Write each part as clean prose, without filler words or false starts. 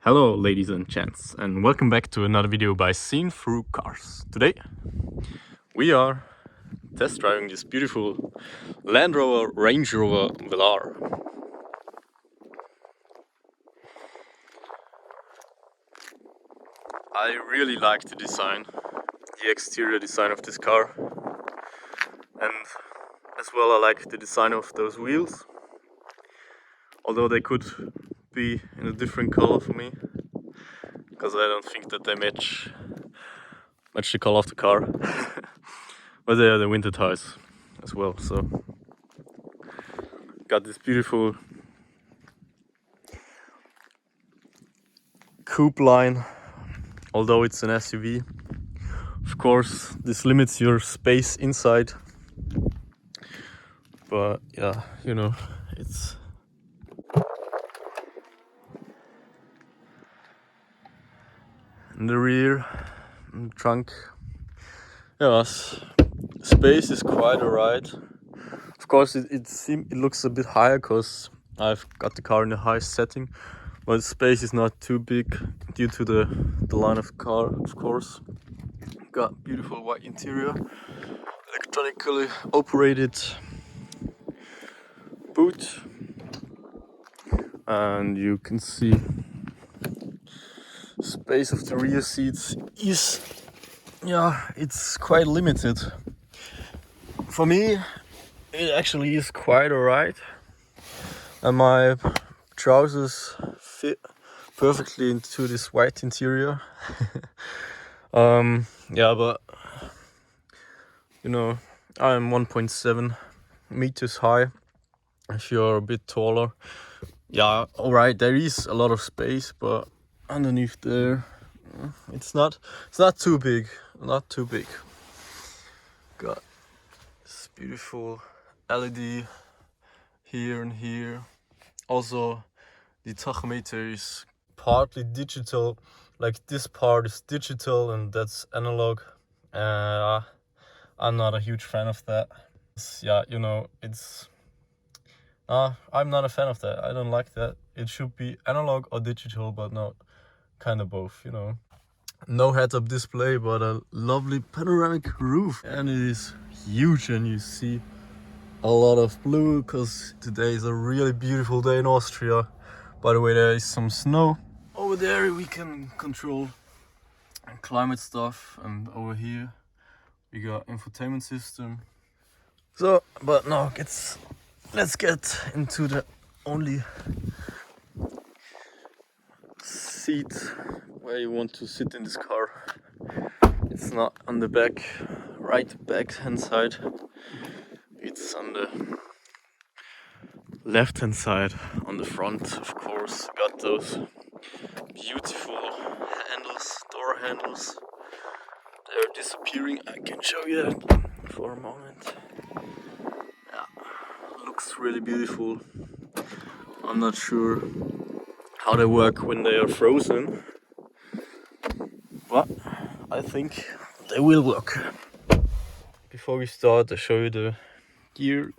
Hello ladies and gents, and welcome back to another video by Seen Through Cars. Today we are test driving this beautiful Land Rover Range Rover Velar. I really like the design, the exterior design of this car, and as well I like the design of those wheels, although they could be in a different color for me, because I don't think that they match the color of the car. But they are the winter tires as well, so got this beautiful coupe line, although it's an SUV. Of course, this limits your space inside, but yeah, you know, it's in the rear trunk. Yes, space is quite alright. Of course, it looks a bit higher because I've got the car in the highest setting, but space is not too big due to the line of the car. Of course, got beautiful white interior, electronically operated boot, and you can see space of the rear seats is, yeah, it's quite limited. For me, it actually is quite alright, and my trousers fit perfectly into this white interior. Yeah, but you know, I'm 1.7 meters high. If you're a bit taller, yeah, alright, there is a lot of space, but underneath there, it's not too big, not too big. Got this beautiful LED here and here. Also, the tachometer is partly digital, like this part is digital and that's analog. I'm not a huge fan of that. Yeah, you know, I'm not a fan of that. I don't like that. It should be analog or digital, but not kind of both, you know. No heads-up display, but a lovely panoramic roof, and it is huge, and you see a lot of blue because today is a really beautiful day in Austria. By the way, there is some snow. Over there we can control climate stuff, and over here we got infotainment system. So, but now let's get into the only seat where you want to sit in this car. It's not on the right back hand side. It's on the left hand side, on the front, of course. Got those beautiful handles, door handles. They're disappearing. I can show you that for a moment. Yeah, looks really beautiful. I'm not sure how they work when they are frozen, but I think they will work. Before we start, I show you the gear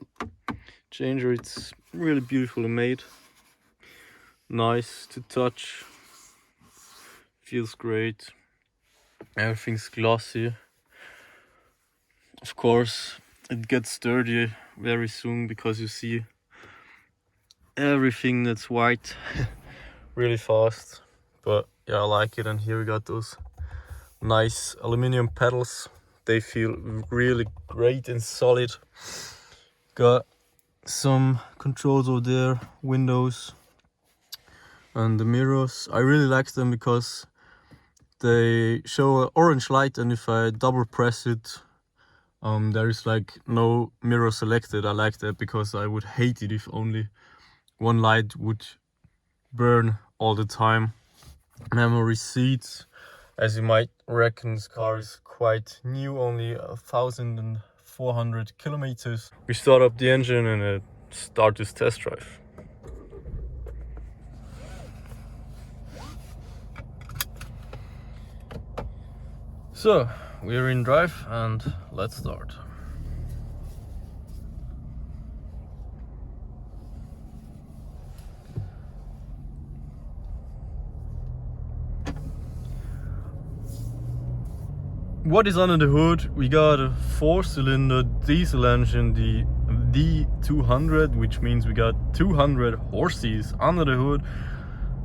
changer. It's really beautifully made, nice to touch, feels great, everything's glossy. Of course, it gets dirty very soon because you see everything that's white really fast, but yeah, I like it. And here we got those nice aluminum pedals. They feel really great and solid. Got some controls over there, windows, and the mirrors. I really like them because they show an orange light, and if I double press it, there is like no mirror selected. I like that because I would hate it if only one light would burn all the time. Memory seats, as you might reckon, this car is quite new, only 1,400 kilometers. We start up the engine and start this test drive. So, we're in drive and let's start. what is under the hood? We got a 4-cylinder diesel engine, the D200, which means we got 200 horses under the hood,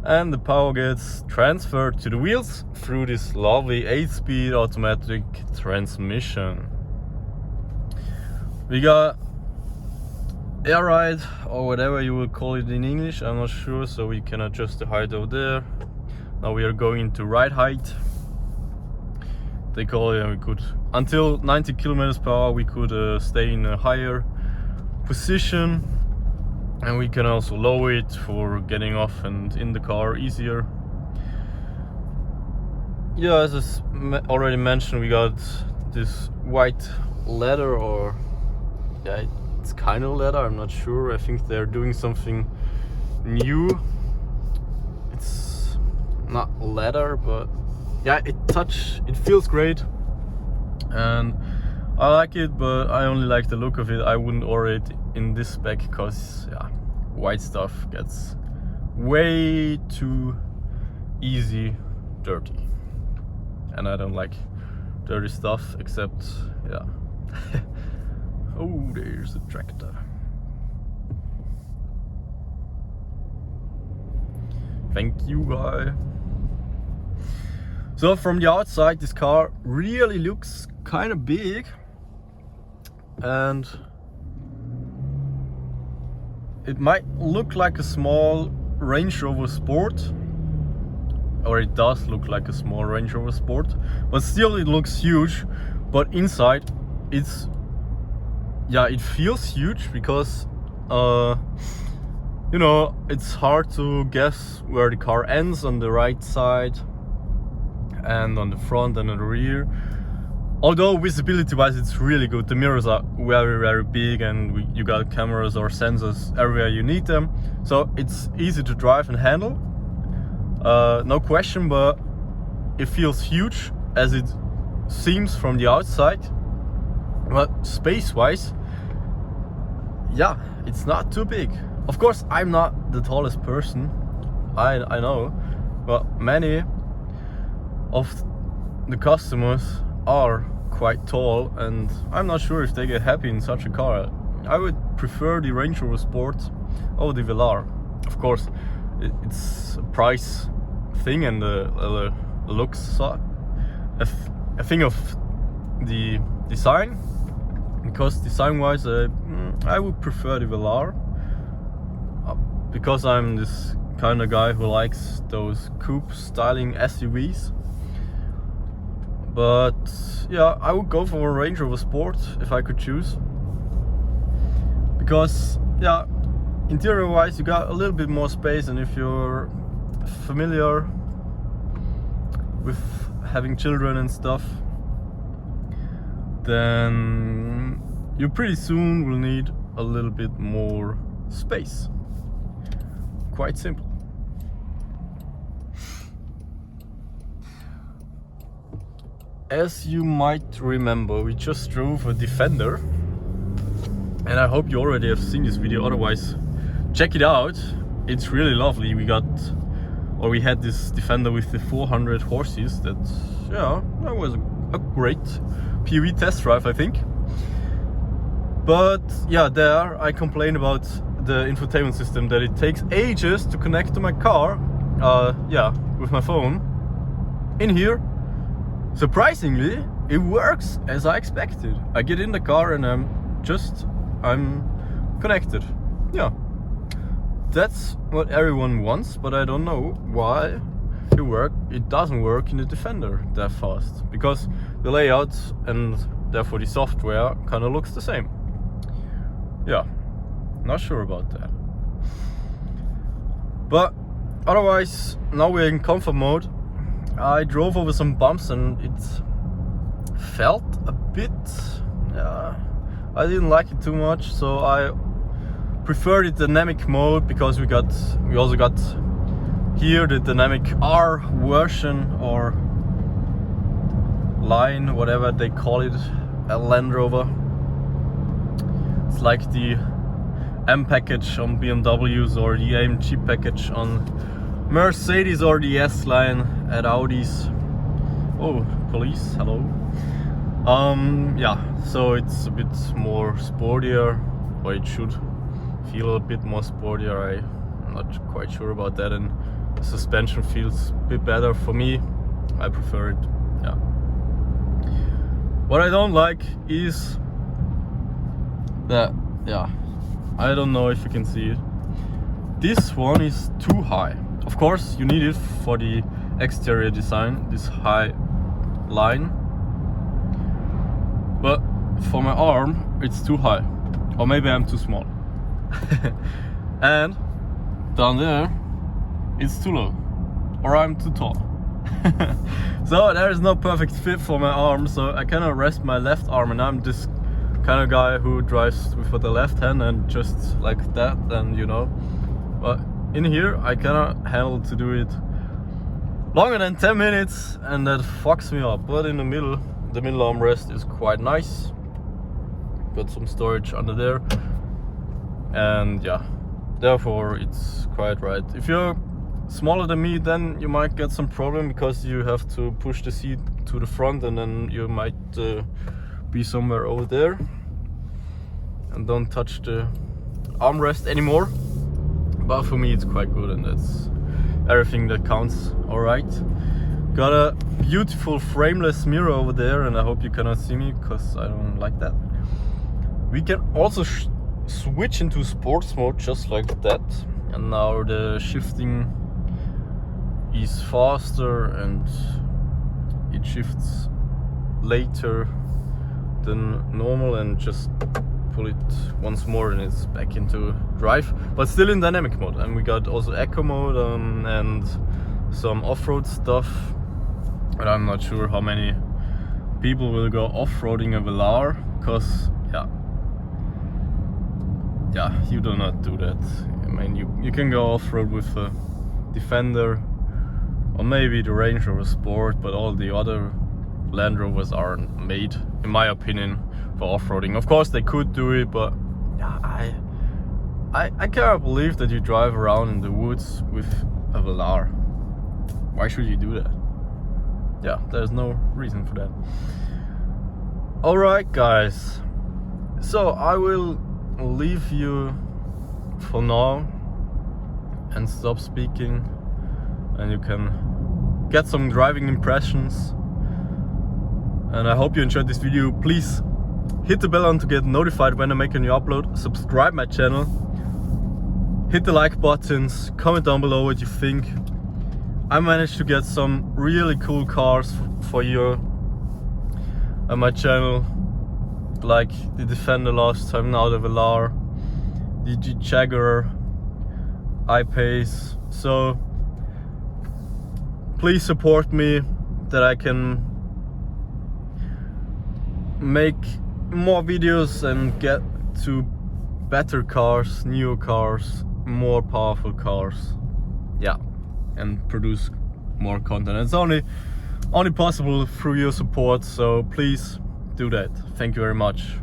and the power gets transferred to the wheels through this lovely 8-speed automatic transmission. We got air ride, or whatever you will call it in English, I'm not sure, so we can adjust the height over there. Now we are going into ride height. They call it, we could, until 90 kilometers per hour, we could stay in a higher position, and we can also lower it for getting off and in the car easier. Yeah, as I already mentioned, we got this white leather, or yeah, it's kind of leather, I'm not sure. I think they're doing something new. It's not leather, but yeah, it feels great and I like it, but I only like the look of it. I wouldn't order it in this spec because yeah, white stuff gets way too easy dirty, and I don't like dirty stuff, except yeah. Oh, there's a tractor. Thank you, guy. So from the outside, this car really looks kind of big, and it might look like a small Range Rover Sport, or it does look like a small Range Rover Sport, but still it looks huge. But inside it's, yeah, it feels huge because you know, it's hard to guess where the car ends on the right side and on the front and on the rear. Although visibility wise it's really good, the mirrors are very big, and you got cameras or sensors everywhere you need them, so it's easy to drive and handle, no question. But it feels huge as it seems from the outside, but space wise, yeah, it's not too big. Of course, I'm not the tallest person, I know, but many of the customers are quite tall, and I'm not sure if they get happy in such a car. I would prefer the Range Rover Sport over the Velar. Of course, it's a price thing, and the looks suck. A thing of the design, because design-wise, I would prefer the Velar, because I'm this kind of guy who likes those coupe styling SUVs. But yeah, I would go for a Range Rover Sport if I could choose, because yeah, interior wise you got a little bit more space, and if you're familiar with having children and stuff, then you pretty soon will need a little bit more space. Quite simple. As you might remember, we just drove a Defender, and I hope you already have seen this video, otherwise check it out. It's really lovely. We had this Defender with the 400 horses. That was a great POV test drive, I think. But yeah, there I complained about the infotainment system, that it takes ages to connect to my car, with my phone. In here, surprisingly, it works as I expected. I get in the car and I'm connected. Yeah, that's what everyone wants, but I don't know why it doesn't work in the Defender that fast, because the layout and therefore the software kind of looks the same. Yeah, not sure about that. But otherwise, now we're in comfort mode. I drove over some bumps and it felt a bit, I didn't like it too much, so I prefer the dynamic mode, because we also got here the dynamic R version, or line, whatever they call it, a Land Rover. It's like the M package on BMWs, or the AMG package on Mercedes, or the S line at Audis. Oh, police, hello. Yeah, so it's a bit more sportier, or it should feel a bit more sportier. I'm not quite sure about that, and the suspension feels a bit better for me. I prefer it, yeah. What I don't like is that, yeah, I don't know if you can see it. This one is too high. Of course, you need it for the exterior design, this high line. But for my arm, it's too high. Or maybe I'm too small. And down there, it's too low. Or I'm too tall. So there is no perfect fit for my arm, so I cannot rest my left arm, and I'm this kind of guy who drives with the left hand and just like that, and you know. But in here I cannot handle to do it longer than 10 minutes, and that fucks me up. But in the middle armrest is quite nice. Got some storage under there, and yeah, therefore it's quite right. If you're smaller than me, then you might get some problem because you have to push the seat to the front, and then you might be somewhere over there and don't touch the armrest anymore. But for me it's quite good, and that's everything that counts. All right, got a beautiful frameless mirror over there, and I hope you cannot see me because I don't like that. We can also switch into sports mode just like that, and now the shifting is faster and it shifts later than normal, and just pull it once more and it's back into drive, but still in dynamic mode. And we got also eco mode and some off-road stuff, and I'm not sure how many people will go off-roading a Velar, because yeah, you do not do that. I mean, you can go off-road with a Defender or maybe the Range Rover Sport, but all the other Land Rovers aren't made, in my opinion, for off-roading. Of course they could do it, but yeah, I cannot believe that you drive around in the woods with a Velar. Why should you do that? Yeah, there's no reason for that. Alright guys, so I will leave you for now and stop speaking, and you can get some driving impressions. And I hope you enjoyed this video. Please hit the bell on to get notified when I make a new upload. Subscribe my channel, hit the like buttons, comment down below what you think. I managed to get some really cool cars for you on my channel, like the Defender last time, now the Velar, the Jaguar I-Pace. So please support me that I can make more videos and get to better cars, newer cars, more powerful cars, yeah, and produce more content. It's only possible through your support, so please do that. Thank you very much.